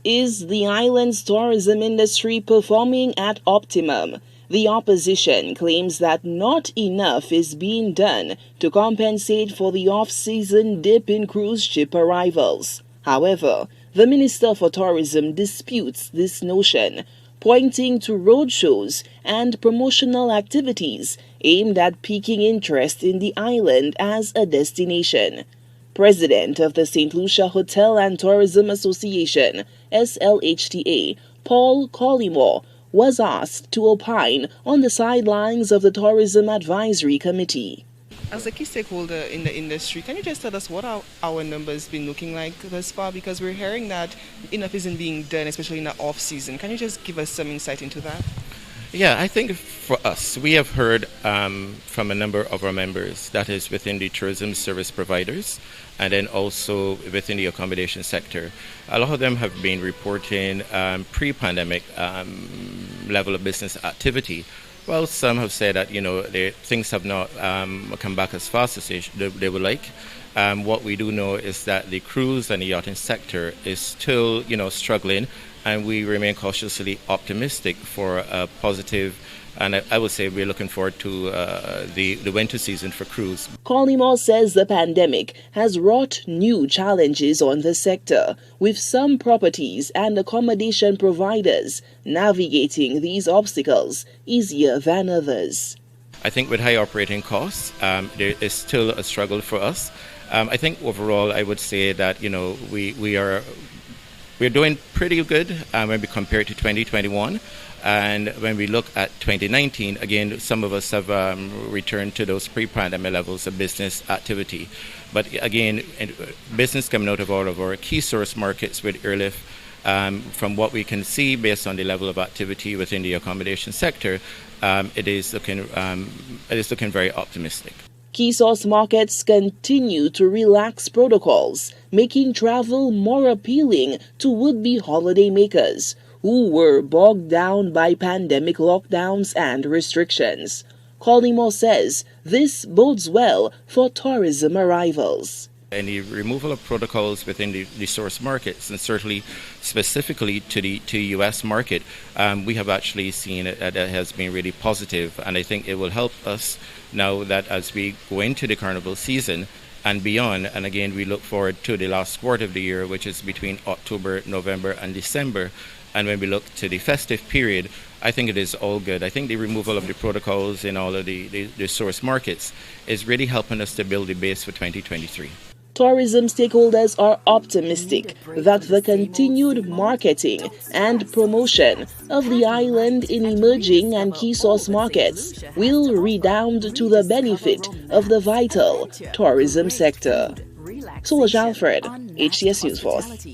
Is the island's tourism industry performing at optimum? The opposition claims that not enough is being done to compensate for the off-season dip in cruise ship arrivals. However, the Minister for Tourism disputes this notion, pointing to roadshows and promotional activities aimed at piquing interest in the island as a destination. President of the St. Lucia Hotel and Tourism Association, Slhta, Paul Collymore, was asked to opine on the sidelines of the Tourism Advisory Committee. As a key stakeholder in the industry, can you just tell us what our numbers been looking like thus far? Because we're hearing that enough isn't being done, especially in the off-season. Can you just give us some insight into that? Yeah, I think for us, we have heard from a number of our members, that is within the tourism service providers, and then also within the accommodation sector. A lot of them have been reporting pre-pandemic level of business activity. Well, some have said that, things have not come back as fast as they would like. What we do know is that the cruise and the yachting sector is still, struggling, and we remain cautiously optimistic for a positive, and I would say we're looking forward to the winter season for cruise. Collymore says the pandemic has wrought new challenges on the sector, with some properties and accommodation providers navigating these obstacles easier than others. I think with high operating costs, there is still a struggle for us. I think overall, I would say that we're doing pretty good when we compare it to 2021. And when we look at 2019, again, some of us have returned to those pre-pandemic levels of business activity. But again, business coming out of all of our key source markets with airlift, from what we can see based on the level of activity within the accommodation sector, it is looking very optimistic. Key source markets continue to relax protocols, making travel more appealing to would-be holidaymakers who were bogged down by pandemic lockdowns and restrictions. Collymore says this bodes well for tourism arrivals. And the removal of protocols within the source markets, and certainly specifically to the U.S. market, we have actually seen it that has been really positive, and I think it will help us now that as we go into the carnival season and beyond, and again we look forward to the last quarter of the year, which is between October, November and December, and when we look to the festive period, I think it is all good. I think the removal of the protocols in all of the source markets is really helping us to build the base for 2023. Tourism stakeholders are optimistic that the continued marketing and promotion of the island in emerging and key source markets will redound to the benefit of the vital tourism sector. Slhta Alfred, HCS News Force.